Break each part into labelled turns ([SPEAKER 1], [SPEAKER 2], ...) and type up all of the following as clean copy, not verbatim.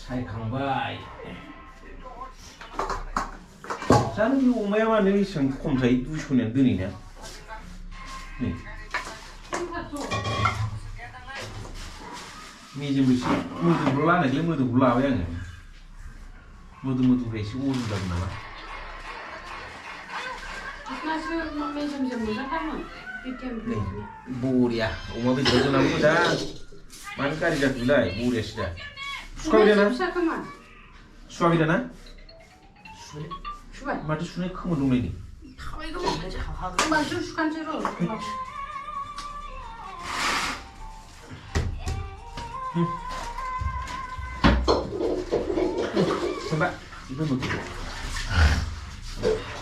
[SPEAKER 1] सायखांबाय जानो बे अमाया मानो एसेबां खम थायो 200 दोनैना नै मेजेमबो एसे मोदोमल' लानायलाय मोदोमखौ लाबाय आङो मोदोमनिफ्राय एसे अजन जागोन नामा बरिया अमा बेदर जोंनाबो मोजां मानो गाज्रि जाखोलाय बरियासो दा सुवाखै दाना माथो सुनाय खोमोन दंलायनो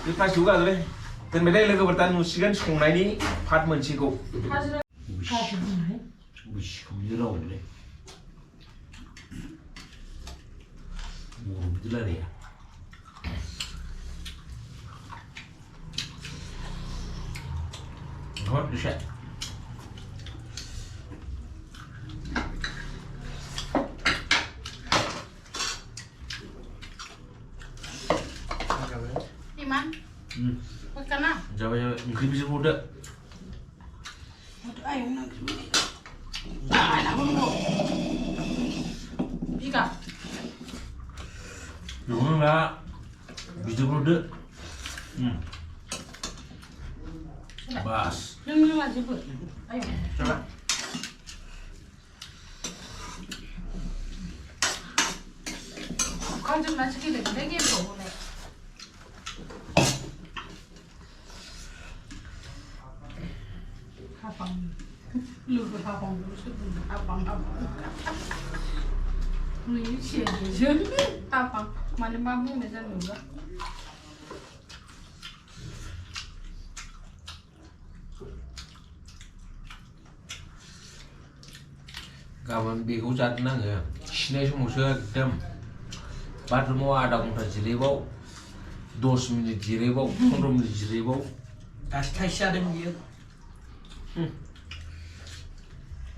[SPEAKER 1] बे प्लास्टिकखौ गारबाय दोनबाय दे लोगोफोर दा नुसिगोन संनायनि पार्ट मोनसेखौ बुसिखौनो रावलाय बर' बिदि रायलाया hot bisa
[SPEAKER 2] Iman makan ah
[SPEAKER 1] jawab ngeri bisa muda
[SPEAKER 2] ayo nak nak bulu jika
[SPEAKER 1] jangan lah bisa muda bas
[SPEAKER 2] Jangan aja bu, ayo.
[SPEAKER 1] Coba.
[SPEAKER 2] Kau jangan macam kita gitu boleh. Apang, lu berapang dulu sebelum apang. Lu ini siapa? Apang, mana mampu macam lu lah.
[SPEAKER 1] गाबोन बेखौ जानो नाङो खिनाय समावसो एकदम बाथरुमाव आधा घन्टा जिरायबाव 10 minute जिरायबाव 15 minute जिरायबाव
[SPEAKER 3] दासो थाइसे जादों बियो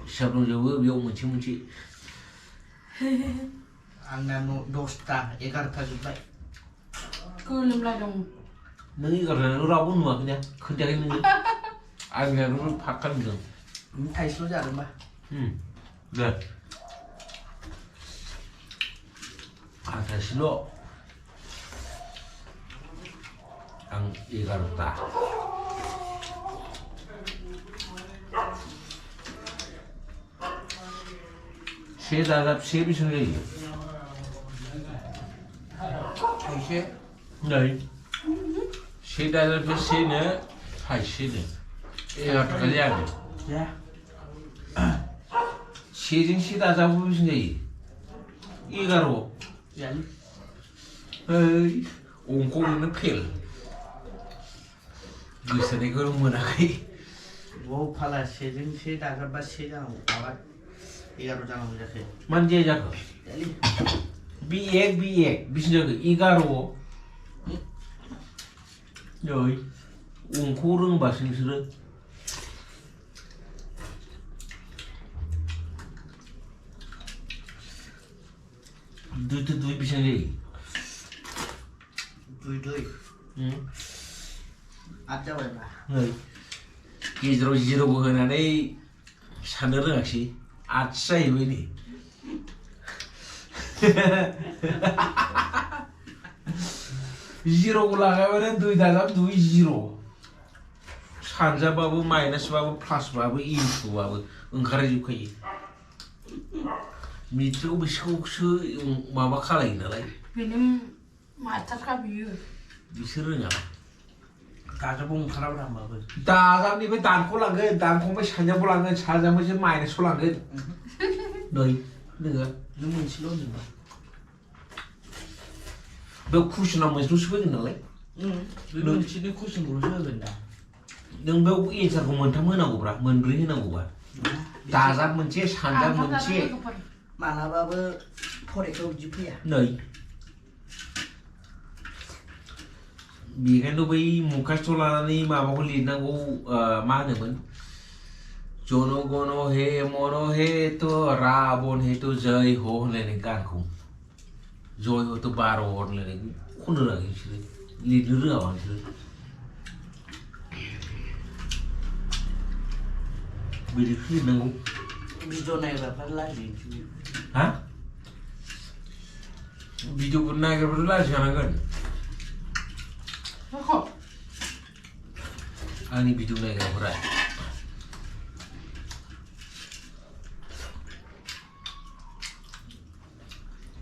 [SPEAKER 1] हिसाब दंजोबो बेयाव मोनसे
[SPEAKER 3] आंना 10टा 11टा जोब्बाय
[SPEAKER 2] गोलोमलाय दं
[SPEAKER 1] नों 11टा रावबो नुवाखैना खोन्थायाखै नोङो आंनियानो फाक्का नुदों
[SPEAKER 3] थाइसेल' जादोंबा
[SPEAKER 1] दे आधासेल' आं 11टा से दाजाब से बेसेबां जायो
[SPEAKER 3] थाइसे
[SPEAKER 1] नै से दाजाब सेनो थाइसेनो 11 थाखा जागोन
[SPEAKER 3] जाया
[SPEAKER 1] सेजों से दाजाबो बेसेबां जायो 11
[SPEAKER 3] जायो
[SPEAKER 1] ओइ अंक'आवनो फेल गोसोनायखौ मोनाखै
[SPEAKER 3] वो फाला सेजों से दाजाबबा से जानांगौ माबा 11 जानांगौ जाखो
[SPEAKER 1] मानो जाया जाखो बि एक बेसेबां जाखो 11 नै अंक रोंबासो नोंसोरो दुइ बेसेबां जायो
[SPEAKER 3] दुइ 8 जाबायबा
[SPEAKER 1] नै गेजेराव जिर'बो होनानै साननो रोङाखिसै 8 जाहैबाय नै जिर'खौ लागायबानो 2 दाजाब 2 जिर' सानजाबाबो माइनासबाबो प्लासबाबो इनटुबाबो ओंखारजोबखायो मिट्रिकआव बिसोरखौसो माबा खालायो नालाय
[SPEAKER 2] बेनो मास्टारखा बियो
[SPEAKER 1] बिसोर रोङा
[SPEAKER 3] दाजाबाव ओंखाराब्रा होमबाबो
[SPEAKER 1] दाजाबनिफ्राय दानख'लांगोन दानख'निफ्राय सानजाबाव लांगोन सानजानिफ्राय माइनासआव लांगोन नै नोङो
[SPEAKER 3] नों मोनसेल' होनदोंबा
[SPEAKER 1] बेयाव कुइसना मोनसेल'सो फैगोन नालाय
[SPEAKER 3] बे मोनसेनि कुइसनखौल'सो होगोन दा
[SPEAKER 1] नों बेयाव एन्सारखौ मोनथाम होनांगौब्रा मोनब्रै होनांगौबा दाजाब मोनसे सानजाब मोनसे
[SPEAKER 3] मालाबाबो फरिखायाव बिदि फैया
[SPEAKER 1] नै बेखायनोथ' बै मुखास्थ' लानानै माबाखौ लिरनांगौ मा होनोमोन जनो गनो हे मनो हे तो राबन हे तो जय हो होनलायनाय गानखौ जय हो तो 12 होनलायनाय खननो रोङाखै बिसोरो लिरनो रोङाबा बिसोरो बिदिखौ लिरनांगौ
[SPEAKER 3] भिडिअ नायग्राफ्रा लाजियो
[SPEAKER 1] हा भिडिअफोर नायग्राफोर लाजिखानांगोन आंनि भिडिअ नायग्राफोरा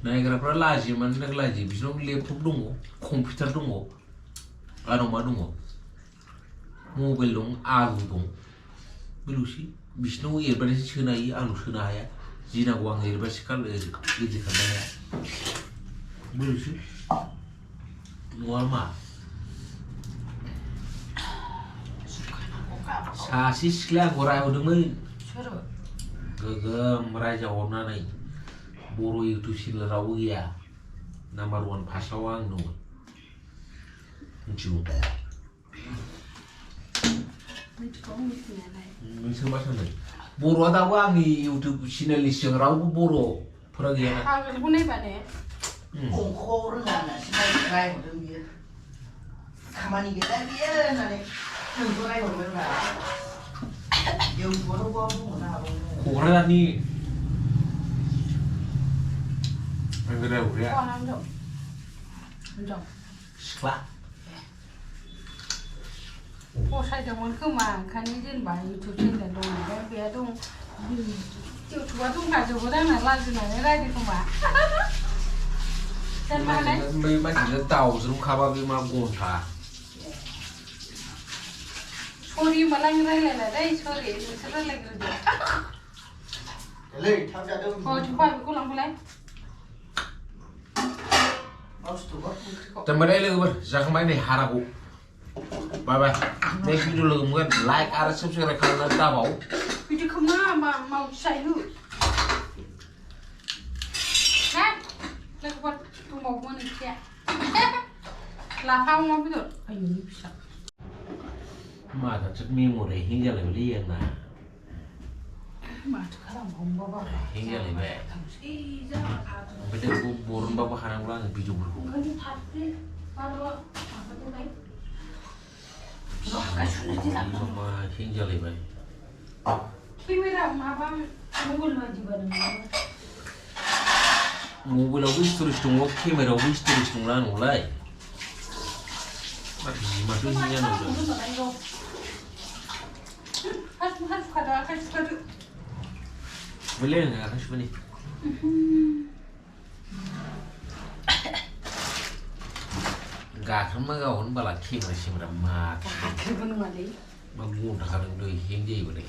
[SPEAKER 1] नायग्राफ्रा लाजियो मानो थाखाय लाजियो बिसोरनाव लेपटप दङ कम्पिउटार दङ आरो मा दङ मबाइल दं आलु दं बेल'सै बिसोरनाव एडभार्टाइज सोनो हायो आंनाव सोनो हाया जि नांगौ आं एडभार्टाइज इदि खालामनो हाया बेल'सै नङा मा सासे सिख्लाया आंखौ रायहरदोंमोन गोगोम रायजाहरनानै बर' इउटुब चेनेल रावबो गैया नाम्बार 1 फार्स्टआव आं दंमोन मिथिगौ नोंसोर मा सानदों बर'आ दाबो आंनि इउटुब चेनेलनि सिगां रावबो बर'फोरा गैयाना
[SPEAKER 2] आगोलखौ नायबा ने
[SPEAKER 3] अंख'आव रोङा होननासो रायहरदों बियो खामानि गैला बियो होननानै नोंखौ रायहरदोंब्रा इउटुबावथ' बुंहरनो हागौमोन
[SPEAKER 1] क'क्राझारनि आंगो रायहरग्राया सिख्ला
[SPEAKER 2] फसायदोंमोन खोमा ओंखायनो जेनेबा इउटुब चेनेल दं नालाय बेहा दं इउटुबा दंखाजोबो दांना लाजिनानै रायदों खोमा
[SPEAKER 1] बै मानसिया दाउज्रोमखाबा बे मा गन्था
[SPEAKER 2] सरि होनबालाय आं रायलायला दै सरि नोंसोर रायलायग्रोदो
[SPEAKER 3] थाब जादों
[SPEAKER 2] थुफा बेखौ लांफैलाय
[SPEAKER 1] दोनबाय लोगोफोर जाखांबाय नै हाराखौ बाय बाय नेक्स्ट भिडिअ लोगो मोनगोन लाइक आरो साबस्क्राइब खालामनानै दाबाव
[SPEAKER 2] बिदिखौ मा मावथिजायो हा लोगोफोर दंबावोमोन ओंख्रिया लाफा अमा बेदर आयौनि फिसा
[SPEAKER 1] माथो मेम'रि हें जालायबायलै आंना
[SPEAKER 2] माथो खालामबावनोबा
[SPEAKER 1] हें जालायबाय ओमफ्राय बेखौ बरनबाबो हानांगौ आङो भिडिअफोरखौ मा हें जालायबाय
[SPEAKER 2] केमेरा माबा मबाइल बायदिबा नोङो
[SPEAKER 1] मबाइलावबो स्टरेज दङ केमेरायावबो स्टरेज दंना आंनावलाय माथो हें जानांगौ boleh nggak harus beli nggak kan mah kau kan balak kimra simra mat magung tak kadang doi yang jadi boleh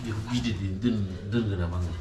[SPEAKER 1] dia biji din gana banget